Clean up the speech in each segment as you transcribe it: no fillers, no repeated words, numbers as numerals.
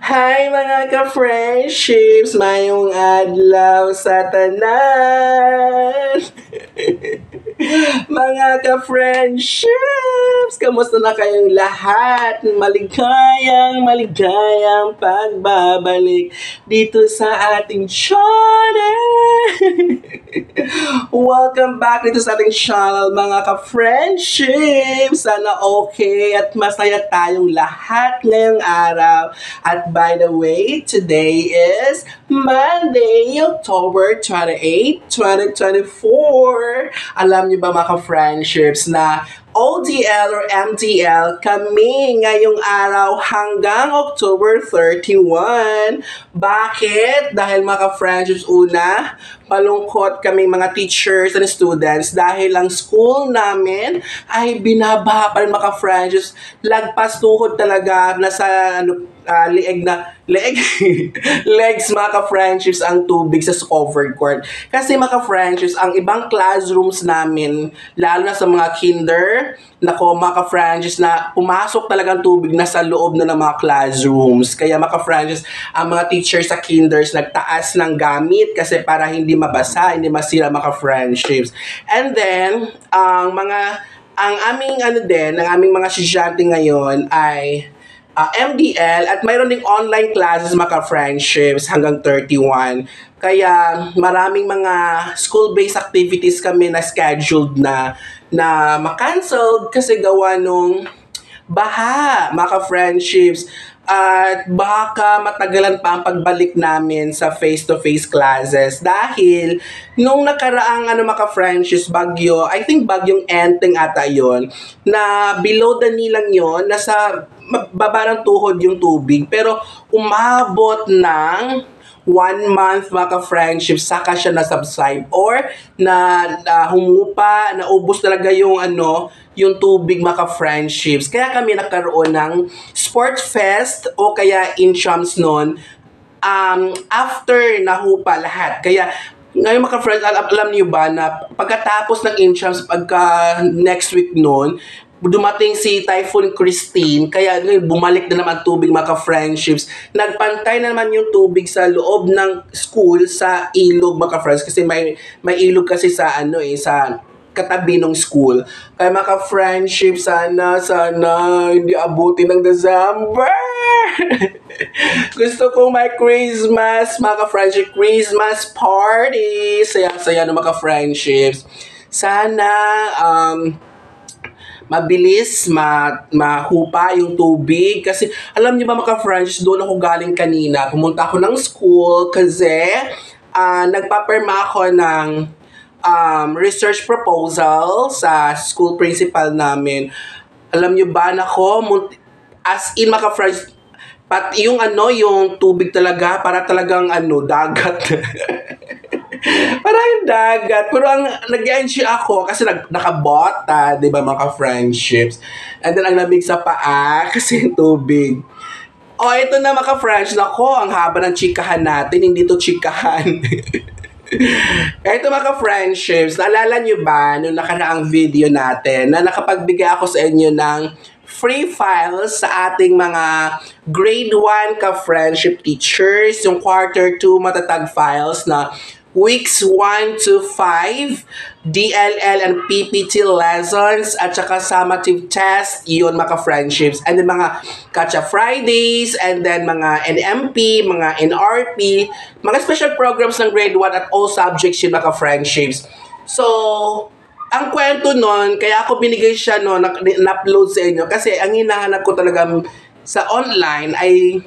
Hi mga ka-friendships! Mayong adlaw sa tanan! Mga ka-friendships! Kamusta na kayong lahat? Maligayang pagbabalik dito sa ating channel! Welcome back dito sa ating channel mga ka-friendships! Sana okay at masaya tayong lahat ngayong araw. At by the way, today is Monday, October 28, 2024. Alam niyo ba mga ka-friendships na ODL or MDL kami ngayong araw hanggang October 31. Bakit? Dahil mga ka-friendships, una, malungkot kami mga teachers and students dahil ang school namin ay binabaha pa rin mga ka-friendships. Lagpas tuhod talaga, nasa leeg legs mga ka-friendships ang tubig sa covered court. Kasi mga ka-friendships, ang ibang classrooms namin, lalo na sa mga kinder, nako mga ka-friendships, na pumasok talagang tubig na sa loob na ng mga classrooms. Kaya mga ka-friendships, ang mga teachers sa kinders nagtaas ng gamit kasi para hindi mabasa, hindi masira mga ka-friendships. And then, ang aming ang aming mga estudyante ngayon ay MDL at mayroon ding online classes mga friendships hanggang 31. Kaya maraming mga school-based activities kami na scheduled na ma-cancelled kasi gawa nung baha, mga friendships. At baka matagalan pa ang pagbalik namin sa face-to-face classes dahil nung nakaraang mga friendships, bagyo, I think bagyong Enteng ata yon, na below the knee lang yon, nasa baba ng tuhod yung tubig, pero umabot ng 1 month mga friendships saka siya na-subside or humupa, naubos talaga yung tubig mga friendships. Kaya kami nagkaroon ng sports fest o kaya inchams noon after nahupa lahat. Kaya ngayon mga friends, alam niyo ba na pagkatapos ng inchams, pagka next week noon, dumating si Typhoon Christine, kaya bumalik na naman tubig mga friendships. Nagpantay na naman yung tubig sa loob ng school sa ilog mga friends kasi may ilog kasi sa sa katabi ng school. Kaya mga friendships, sana hindi abutin ng December. Gusto kong may Christmas, mga friendship, Christmas party. Saya-saya ng mga friendships. Sana mabilis mahupa yung tubig kasi alam niyo ba mga friends, doon ako galing kanina, pumunta ako ng school kasi nagpaperma ako ng research proposal sa school principal namin. Alam niyo ba, as in mga friends, pati yung tubig talaga para talagang dagat. Parang dagat. Pero ang nag-enjoy ako kasi nakabota, di ba mga friendships. And then ang lamig sa paa kasi yung tubig. Oh, ito na mga friends. Nako, ang haba ng chikahan natin. Hindi to chikahan. Ito mga friendships, naalala nyo ba nung nakaraang video natin na nakapagbigay ako sa inyo ng free files sa ating mga grade 1 ka-friendship teachers, yung quarter 2 matatag files na weeks 1 to 5, DLL and PPT lessons, at saka summative test, yun mga friendships. And then mga Katsa Fridays, and then mga NMP, mga NRP, mga special programs ng grade 1 at all subjects yun mga friendships. So, ang kwento nun, kaya ako binigay siya na-upload sa inyo kasi ang hinahanap ko talaga sa online ay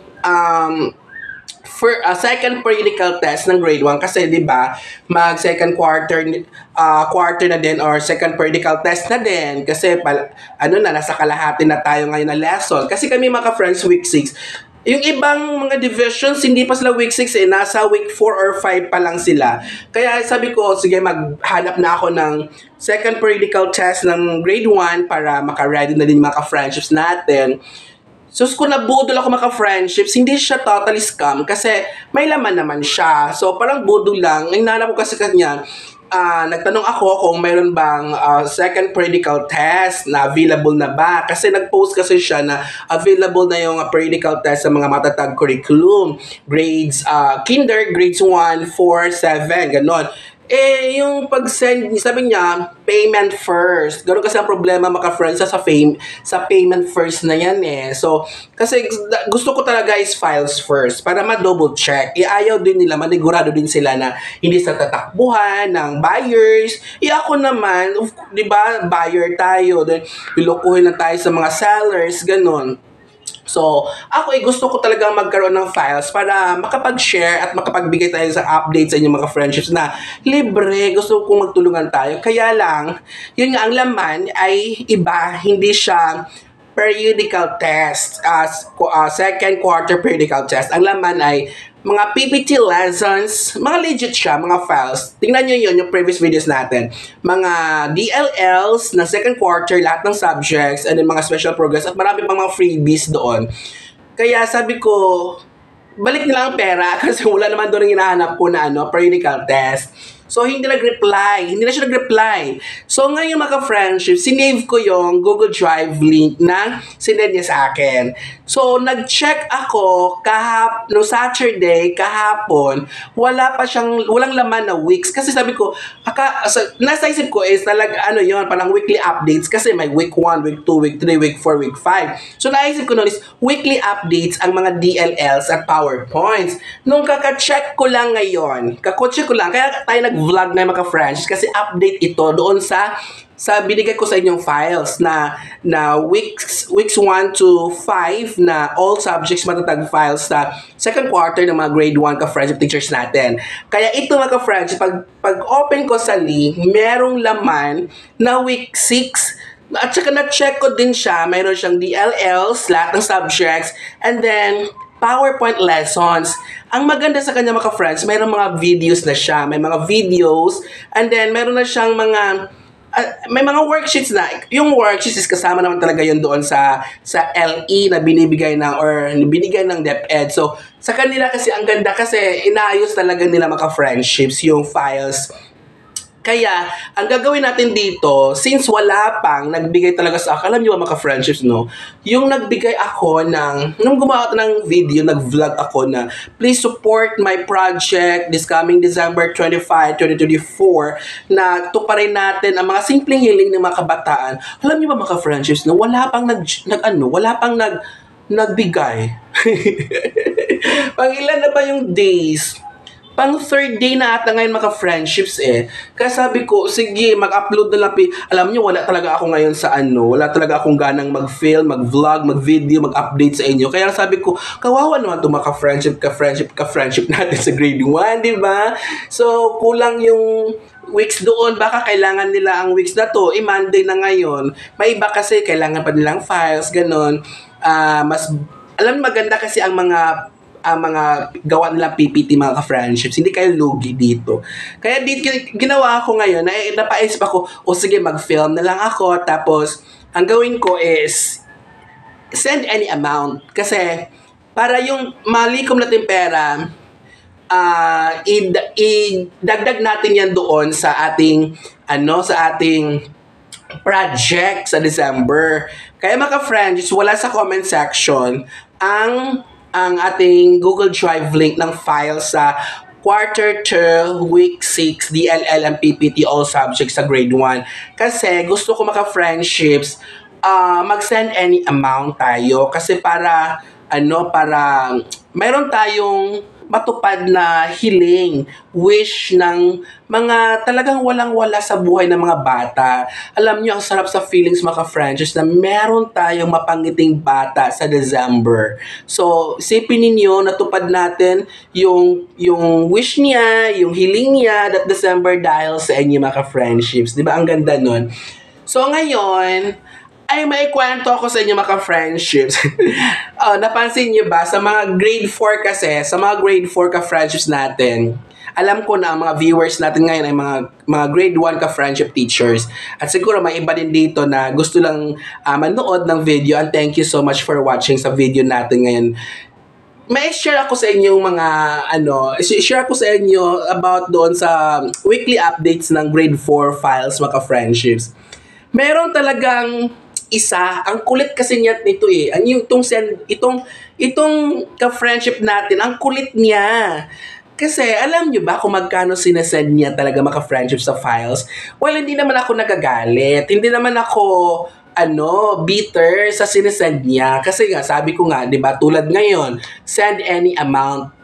for second periodical test ng grade 1 kasi 'di ba mag second quarter na din or second periodical test na din kasi nasa kalahati na tayo ngayon na lesson kasi kami mga friends week 6. Yung ibang mga divisions, hindi pa sila week 6 nasa week 4 or 5 pa lang sila. Kaya sabi ko, sige, maghanap na ako ng second periodical test ng grade 1 para maka-ready na din yung mga friendships natin. So, kung nabudol ako maka-friendships, hindi siya totally scam kasi may laman naman siya. So, parang budol lang. Ang nanap ko kasi kanya, nagtanong ako kung mayroon bang second periodical test na available na ba. Kasi nag-post kasi siya na available na yung periodical test sa mga matatag curriculum. Grades, kinder, grades 1, 4, 7, ganon. Eh, yung pag-send, sabi niya, payment first. Ganun kasi ang problema, maka-friends, sa payment first na yan eh. So, kasi gusto ko talaga is files first para ma-double check. Ayaw din nila, manigurado din sila na hindi sa tatakbuhan ng buyers. Ako naman, di ba, buyer tayo. Then, pilokuhin na tayo sa mga sellers, ganun. So, ako gusto ko talagang magkaroon ng files para makapag-share at makapagbigay tayo sa updates sa inyong mga friendships na libre. Gusto kong magtulungan tayo. Kaya lang, yun nga, ang laman ay iba. Hindi siya periodical test, second quarter periodical test. Ang laman ay mga PPT lessons, mga legit siya, mga files. Tingnan nyo yun, yung previous videos natin. Mga DLLs na second quarter, lahat ng subjects, and then mga special progress, at marami pang mga freebies doon. Kaya sabi ko, balik nila ang pera kasi wala naman doon yung hinahanap ko na periodical test. So, hindi na siya nag-reply. So, ngayon mga friendship, sinave ko yung Google Drive link na sinend niya sa akin. So, nag-check ako no Saturday, kahapon, walang laman na weeks. Kasi sabi ko, nasa isip ko is parang weekly updates kasi may week 1, week 2, week 3, week 4, week 5. So, naisip ko noon is weekly updates ang mga DLLs at PowerPoints. Nung kaka-check ko lang ngayon, kaya tayo nag-vlog na mga friends kasi update ito doon sa binigay ko sa inyong files na weeks 1 to 5 na all subjects matatag files sa second quarter ng mga grade 1 ka-friendship teachers natin. Kaya ito mga ka-friendship, pag open ko sa link, merong laman na week 6 at saka na-check ko din siya, mayroon siyang DLLs, lahat ng subjects, and then PowerPoint lessons. Ang maganda sa kanya mga friends, mayroong mga videos na siya. May mga videos. And then, meron na siyang may mga worksheets na. Yung worksheets is kasama naman talaga yun doon sa LE na binibigay ng DepEd. So, sa kanila kasi, ang ganda kasi, inaayos talaga nila mga friendships, yung files. Kaya, ang gagawin natin dito, since wala pang nagbigay talaga sa akin, alam nyo ba mga friendships, no? Yung nagbigay ako nung gumawa ng video, nag-vlog ako na, please support my project this coming December 25, 2024, na tuparin natin ang mga simpleng hiling ng mga kabataan. Alam nyo ba mga friendships, no? Wala pang nagbigay. Pang ilan na ba yung days? Pang third day na ata ngayon mga friendships eh. Kaya sabi ko, sige, mag-upload na lang. Alam niyo, wala talaga ako ngayon sa wala talaga akong ganang mag-film, mag-vlog, mag-video, mag-update sa inyo. Kaya sabi ko, kawawa naman itong mga ka-friendship natin sa grade 1, di ba? So, kulang yung weeks doon. Baka kailangan nila ang weeks na to. Monday na ngayon. May iba kasi, kailangan pa nilang files, ganon. Maganda kasi ang mga gawa nila PPT mga ka-friendships. Hindi kayo lugi dito. Kaya dito ginawa ko ngayon, napaisip ako, sige, mag-film na lang ako. Tapos, ang gawin ko is send any amount. Kasi, para yung malikom natin pera, idagdag natin yan doon sa ating project sa December. Kaya mga ka-friends, wala sa comment section ang ating Google Drive link ng file sa Quarter 2, Week 6, DLL and PPT, all subjects sa grade 1. Kasi gusto ko maka-friendships, mag-send any amount tayo. Kasi para mayroon tayong matupad na hiling, wish ng mga talagang walang-wala sa buhay ng mga bata. Alam niyo, ang sarap sa feelings mga ka-friends na meron tayong mapangiting bata sa December. So, isipin ninyo, natupad natin yung wish niya, yung hiling niya that December dahil sa inyo mga ka-friendships. Diba? Ang ganda nun. So, ngayon, ay may kwento ako sa inyo mga friendships. Napansin niyo ba sa mga grade 4 kasi, sa mga grade 4 ka-friendships natin, alam ko na ang mga viewers natin ngayon ay mga grade 1 ka-friendship teachers. At siguro may iba din dito na gusto lang manood ng video, and thank you so much for watching sa video natin ngayon. may share ako sa inyo mga share ko sa inyo about doon sa weekly updates ng grade 4 files mga friendships. Meron talagang isa, ang kulit kasi niya nito eh. Ang yung itong ka-friendship natin, ang kulit niya. Kasi alam nyo ba kung magkano sinasend niya talaga maka-friendship sa files? Well, hindi naman ako nagagalit. Hindi naman ako bitter sa sinesend niya. Kasi nga, sabi ko nga, di ba, tulad ngayon, send any amount.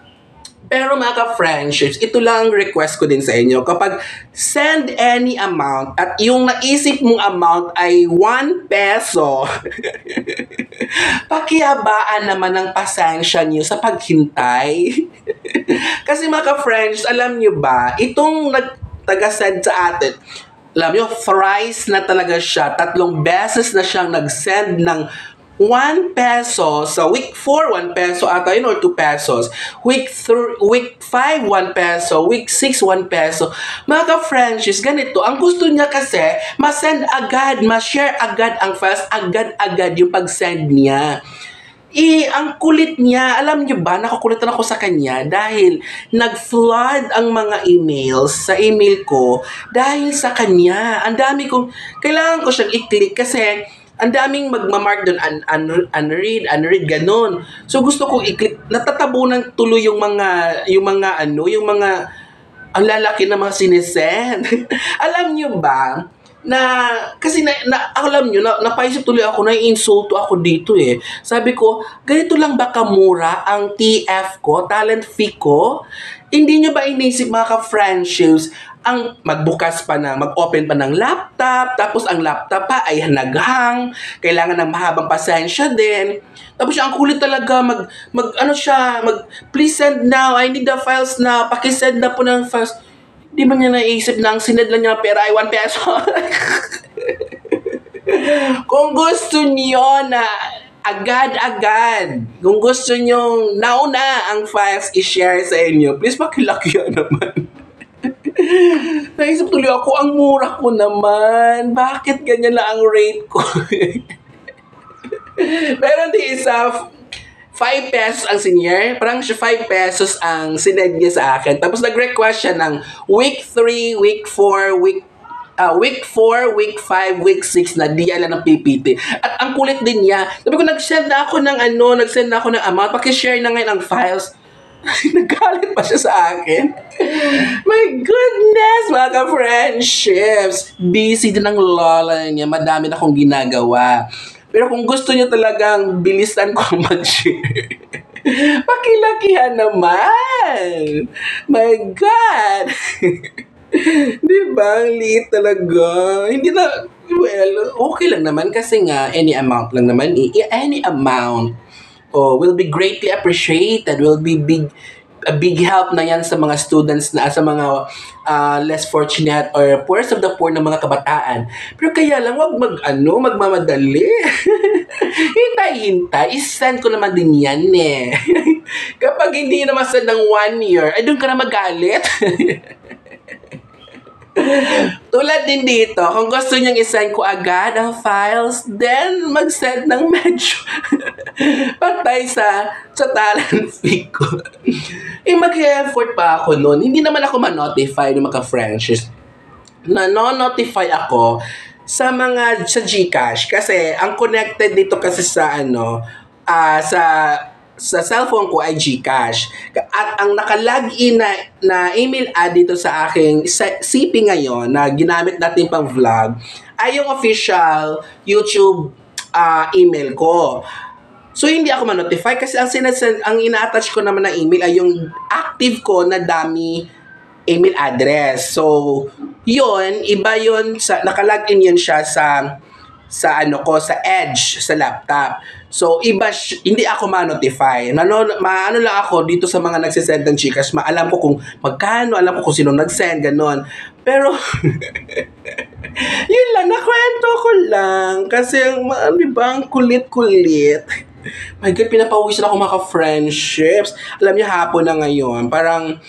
Pero mga ka-friendships, ito lang ang request ko din sa inyo. Kapag send any amount at yung naisip mong amount ay 1 peso, pakihabaan naman ng pasensya niyo sa paghintay. Kasi mga ka-friends, alam niyo ba, itong nag-taga-send sa atin, alam niyo, thrice na talaga siya, 3 beses na siyang nag-send ng 1 peso sa week 4, 1 peso ata yun or 2 pesos. Week 5, 1 peso. Week 6, 1 peso. Mga ka-friendships, ganito. Ang gusto niya kasi, ma-send agad, ma-share agad ang files, agad-agad yung pag-send niya. Ang kulit niya, alam niyo ba, nakukulitan ako sa kanya dahil nag-flood ang mga emails sa email ko dahil sa kanya. Ang dami kong, kailangan ko siyang i-click kasi ang daming magmamark doon, unread, ganun. So gusto kong i-click, natatabunan tuloy yung mga, ang lalaki na mga sinesend. Alam nyo ba, kasi alam nyo, napaisip tuloy ako, nai-insulto ako dito eh. Sabi ko, ganito lang ba kamura ang TF ko, talent fee ko? Hindi nyo ba inisip mga ka-friendships, ang mag-open pa ng laptop, tapos ang laptop pa ay naghang, kailangan ng mahabang pasensya din. Tapos siya, ang kulit talaga, please send now, I need the files now, pakisend na po ng files. Di ba niya naisip na ang sinad lang niya ng pera ay 1 peso? Kung gusto niyo na agad-agad, kung gusto niyo nauna ang files i-share sa inyo, please pakilakyan naman. Naisip tuloy ako, ang mura ko naman. Bakit ganyan lang ang rate ko? Pero di isa, 5 pesos ang senior. Parang 5 pesos ang sinend niya sa akin. Tapos nag-request siya ng week 3, week 4, week 4, week 5, week 6 na di alam ng PPT. At ang kulit din niya. Sabi ko, nag-send na ako ng amount. Pakishare na ngayon ang files. Nagalit pa siya sa akin. My goodness, mga ka-friendships. Busy din ang lola niya. Madami na akong ginagawa. Pero kung gusto niyo talagang bilisan ko mag-share, pakilakihan naman. My God. Diba? Ang liit talaga. Hindi na, well, okay lang naman kasi nga, any amount lang naman. Any amount will be greatly appreciated, will be a big help na yan sa mga students sa mga less fortunate or poorest of the poor ng mga kabataan. Pero kaya lang, wag magmamadali. Hintay, isend ko naman din yan eh. Kapag hindi naman send ng 1 year, ay doon ka na magalit. Tulad din dito, kung gusto niyang isend ko agad ang files, then mag-send ng medyo patay sa talent fee ko. Mag-effort pa ako noon. Hindi naman ako ma-notify ng mga friendships. No-notify ako sa GCash kasi ang connected dito kasi sa sa cellphone ko ay GCash. At ang nakalagin na email ad dito sa aking CP ngayon na ginamit natin pang vlog ay yung official YouTube email ko. So, hindi ako ma-notify kasi ang ina-attach ko naman na email ay yung active ko na dummy email address. So, yun, iba yun, nakalagin yun siya sa Edge, sa laptop. So, hindi ako ma-notify. Maano lang ako dito sa mga nagsisend ng Gcash. Alam ko kung magkano, alam ko kung sino nag-send, ganon. Pero, yun lang, nakwento ko lang. Kasi, ang kulit-kulit. My God, pinapawisan ako mga friendships. Alam niyo, hapon na ngayon. Parang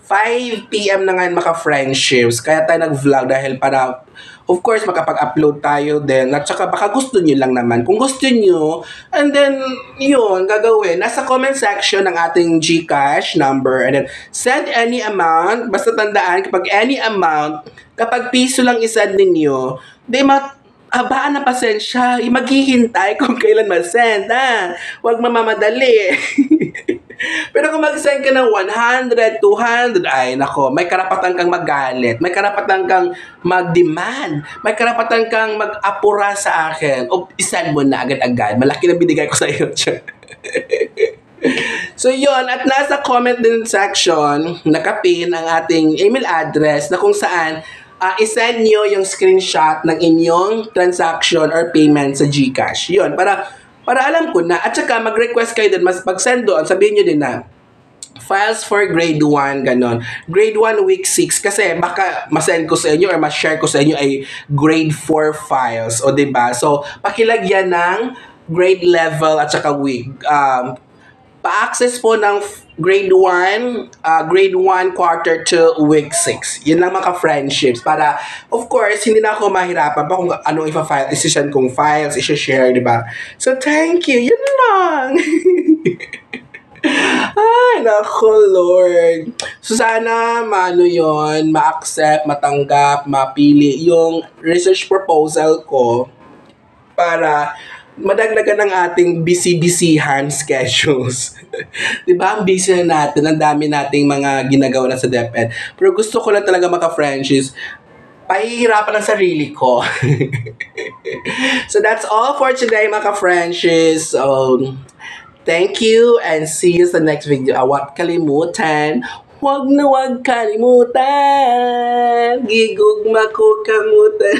5 p.m. na ngayon maka-friendships. Kaya tayo nag-vlog dahil para, of course, makapag-upload tayo din. At saka baka gusto nyo lang naman. Kung gusto nyo, and then, yun, gagawin. Nasa comment section ng ating GCash number. And then, send any amount. Basta tandaan, kapag any amount, kapag piso lang isend ninyo, di abaan na pasensya. Maghihintay kung kailan ma-send, ha? Huwag mamamadali. Pero kung mag-send ka ng 100, 200, ay nako, may karapatan kang magalit, may karapatan kang mag-demand, may karapatan kang mag-apura sa akin, o isend mo na agad-agad. Malaki na binigay ko sa iyo. So yon, at nasa comment din section, nakapin ang ating email address na kung saan isend nyo yung screenshot ng inyong transaction or payment sa GCash. Yon, para alam ko na, at saka mag-request kayo din, mas pag-send doon, sabihin nyo din na, files for grade 1, ganon. Grade 1, week 6, kasi baka masend ko sa inyo or mas-share ko sa inyo ay grade 4 files, o diba? So, pakilagyan ng grade level at saka week. Pa-access po ng grade 1, grade 1, quarter 2, week 6. Yun lang mga friendships. Para, of course, hindi na ako mahirapan pa kung anong ipa-file, isi-send kong files, isi-share, di ba? So, thank you. Yun lang. Ay, nako, Lord. So, sana, yon, ma-accept, matanggap, mapili yung research proposal ko para madagdagan ng ating busy-busyhan schedules. Diba? Ang busy na natin. Ang dami nating mga ginagawa na sa DepEd. Pero gusto ko lang talaga maka-Frenchies. Pahihirapan ang sarili ko. So that's all for today, mga Frenchies. Thank you and see you sa next video. Huwag kalimutan. Huwag na huwag kalimutan. Gigugma ko kamutan.